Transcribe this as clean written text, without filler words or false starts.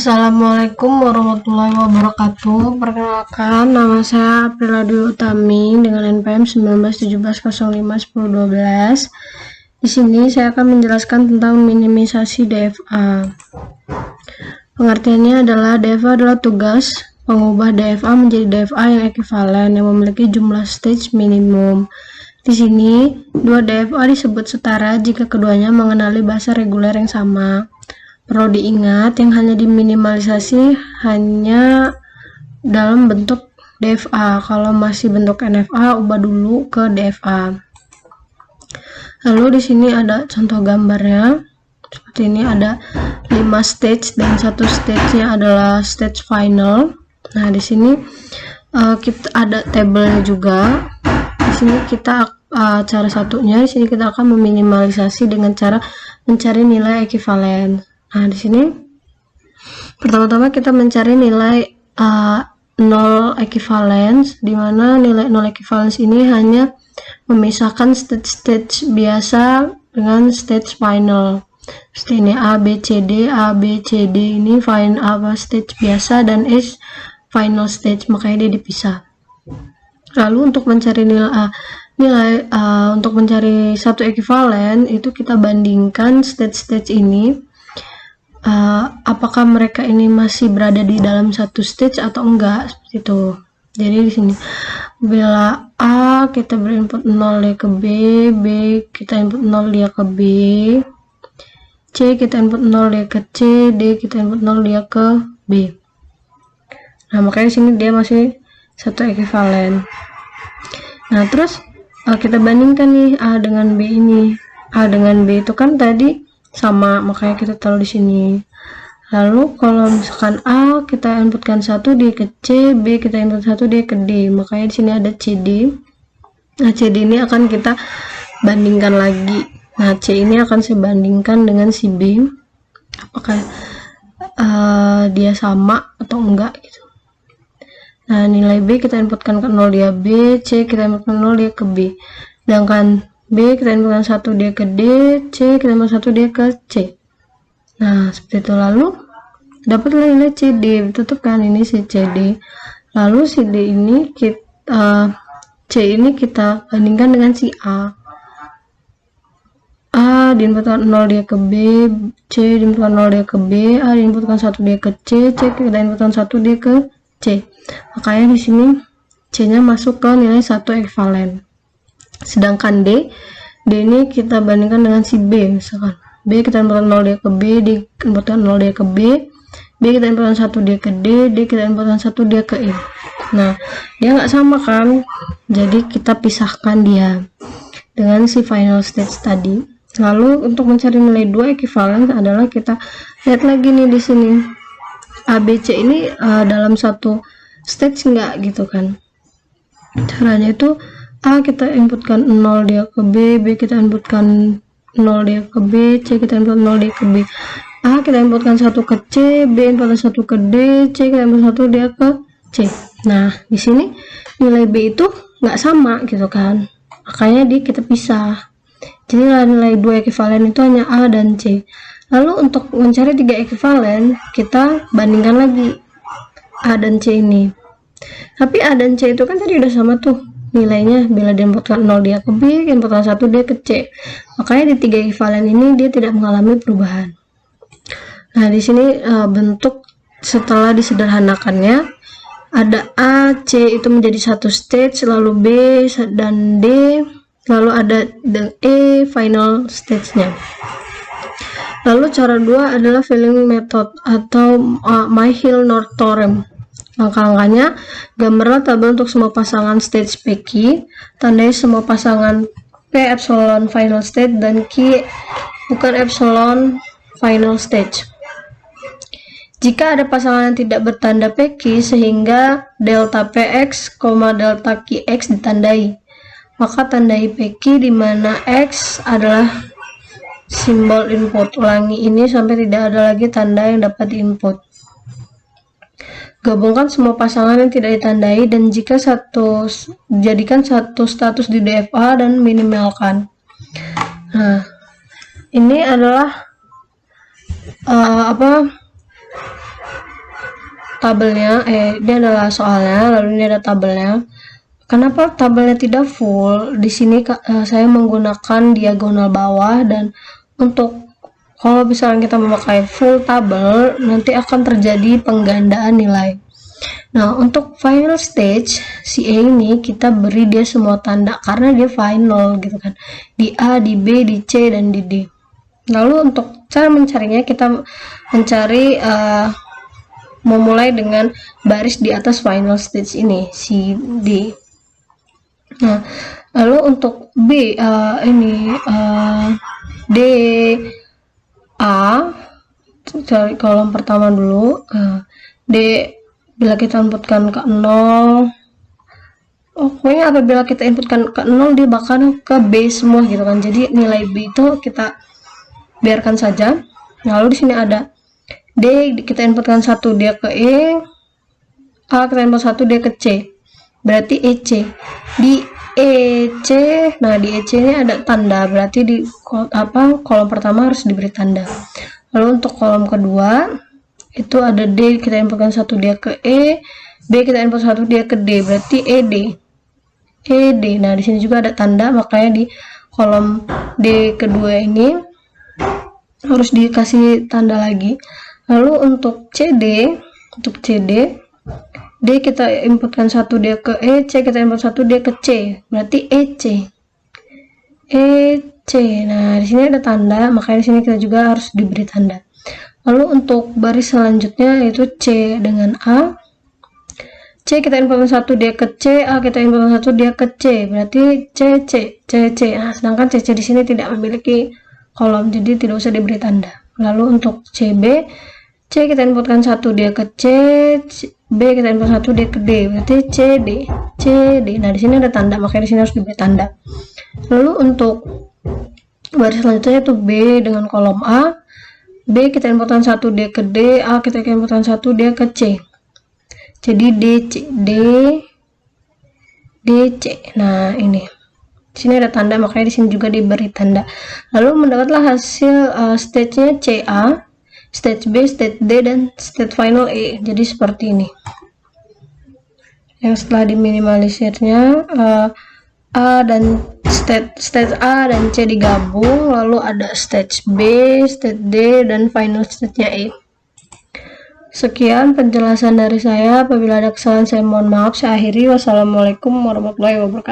Assalamualaikum warahmatullahi wabarakatuh. Perkenalkan, nama saya Aprila Dwi Utami dengan NPM 1917051012. Di sini saya akan menjelaskan tentang minimisasi DFA. Pengertiannya adalah DFA adalah tugas mengubah DFA menjadi DFA yang ekivalen yang memiliki jumlah stage minimum. Di sini, dua DFA disebut setara jika keduanya mengenali bahasa reguler yang sama. Perlu diingat, yang hanya diminimalisasi hanya dalam bentuk DFA. Kalau masih bentuk NFA, ubah dulu ke DFA. Lalu di sini ada contoh gambarnya. Seperti ini ada 5 stage dan satu stage-nya adalah stage final. Nah, di sini kita ada tabelnya juga. Di sini kita cara satunya, di sini kita akan meminimalisasi dengan cara mencari nilai ekivalen. Nah, di sini pertama-tama kita mencari nilai 0 equivalence, di mana nilai 0 equivalence ini hanya memisahkan stage-stage biasa dengan stage final. Seperti ini A, B, C, D, A, B, C, D ini stage biasa dan S final stage, makanya dia dipisah. Lalu untuk mencari untuk mencari satu ekivalen itu kita bandingkan stage-stage ini. Apakah mereka ini masih berada di dalam satu stage atau enggak, seperti itu. Jadi di sini bila A kita berinput 0 dia ke B, B kita input 0 dia ke B, C kita input 0 dia ke C, D kita input 0 dia ke B. Nah, makanya di sini dia masih satu ekivalen. Nah, terus kita bandingkan nih A dengan B ini. A dengan B itu kan tadi sama, makanya kita taruh di sini. Lalu kalau misalkan A kita inputkan 1 dia ke C, B kita input 1 dia ke D, makanya di sini ada CD. Nah, CD ini akan kita bandingkan lagi. Nah, C ini akan saya bandingkan dengan si B, apakah dia sama atau enggak gitu. Nah, nilai B kita inputkan ke 0 dia B, C kita inputkan 0 dia ke B, sedangkan B kita inputkan 1 dia ke D, C kita inputkan 1 dia ke C. Nah, seperti itu. Lalu dapatlah nilai CD, tutupkan ini si CD. Lalu si D ini C ini kita bandingkan dengan si A. A diinputkan 0 dia ke B, C diinputkan 0 dia ke B, A diinputkan 1 dia ke C, C kita inputkan 1 dia ke C. Makanya di sini C-nya masuk ke nilai 1 ekivalen. Sedangkan D ini kita bandingkan dengan si B, misalkan B kita inputkan 0 dia ke B, D inputkan 0 dia ke B, B kita inputkan 1 dia ke D, D kita inputkan 1 dia ke E. Nah, dia nggak sama kan, jadi kita pisahkan dia dengan si final stage tadi. Lalu untuk mencari nilai 2 ekivalen adalah kita lihat lagi nih di sini A, B, C ini dalam satu stage enggak gitu kan. Caranya itu A kita inputkan 0 dia ke B, B kita inputkan 0 dia ke B, C kita input 0 dia ke B. A kita inputkan 1 ke C, B inputkan 1 ke D, C kita input 1 dia ke C. Nah, di sini nilai B itu nggak sama gitu kan. Makanya kita pisah. Jadi nilai 2 ekivalen itu hanya A dan C. Lalu untuk mencari 3 ekivalen, kita bandingkan lagi A dan C ini. Tapi A dan C itu kan tadi udah sama tuh nilainya, bila diinputkan 0 dia ke B, diinputkan 1 dia ke C. Makanya di 3 ekivalen ini dia tidak mengalami perubahan. Nah, di sini bentuk setelah disederhanakannya ada A, C itu menjadi satu stage, lalu B dan D, lalu ada E final stage-nya. Lalu cara 2 adalah filling method atau Myhill-North theorem. Langkah-langkahnya, gambarlah tabel untuk semua pasangan stage PQ, tandai semua pasangan P epsilon final stage dan Q bukan epsilon final stage. Jika ada pasangan yang tidak bertanda PQ sehingga delta PX, delta QX ditandai, maka tandai PQ di mana X adalah simbol input. Ulangi ini sampai tidak ada lagi tanda yang dapat diinput. Gabungkan semua pasangan yang tidak ditandai dan jadikan satu status di DFA dan minimalkan. Nah, ini adalah tabelnya, ini adalah soalnya, lalu ini ada tabelnya. Kenapa tabelnya tidak full? Di sini saya menggunakan diagonal bawah, dan untuk kalau misalnya kita memakai full tabel, nanti akan terjadi penggandaan nilai. Nah, untuk final stage, si E ini kita beri dia semua tanda, karena dia final gitu kan. Di A, di B, di C, dan di D. Lalu untuk cara mencarinya, kita mencari memulai dengan baris di atas final stage ini, si D. Nah, lalu untuk B, D, A, cari kolom pertama dulu. D, bila kita inputkan ke 0, pokoknya apabila kita inputkan ke 0, dia bakal ke B semua gitu kan. Jadi nilai B itu kita biarkan saja. Lalu di sini ada D, kita inputkan 1, dia ke E. A, kita input 1, dia ke C, berarti EC. Di EC, nah di EC ini ada tanda, berarti di kolom pertama harus diberi tanda. Lalu untuk kolom kedua itu ada D, kita inputkan 1, dia ke E. B, kita input 1, dia ke D, berarti ED. Nah di sini juga ada tanda, makanya di kolom D kedua ini harus dikasih tanda lagi. Lalu untuk CD, D kita inputkan 1, dia ke E. C kita input 1, dia ke C, berarti EC. Nah di sini ada tanda, makanya di sini kita juga harus diberi tanda. Lalu untuk baris selanjutnya yaitu C dengan A. C kita inputkan 1, dia ke C. A kita inputkan 1, dia ke C, berarti CC. Nah, sedangkan CC di sini tidak memiliki kolom, jadi tidak usah diberi tanda. Lalu untuk CB, C kita inputkan 1, dia ke C. B kita input 1, dia ke D, berarti CD. Nah di sini ada tanda, makanya di sini harus diberi tanda. Lalu untuk baris selanjutnya itu B dengan kolom A. B kita inputkan 1, dia ke D. A kita inputkan 1, dia ke C, jadi DC. Nah ini di sini ada tanda, makanya di sini juga diberi tanda. Lalu mendapatlah hasil stage-nya CA, stage B, stage D, dan stage final E. Jadi seperti ini. Yang setelah diminimalisirnya A dan stage A dan C digabung, lalu ada stage B, stage D, dan final stage-nya E. Sekian penjelasan dari saya. Apabila ada kesalahan saya mohon maaf. Saya akhiri. Wassalamualaikum warahmatullahi wabarakatuh.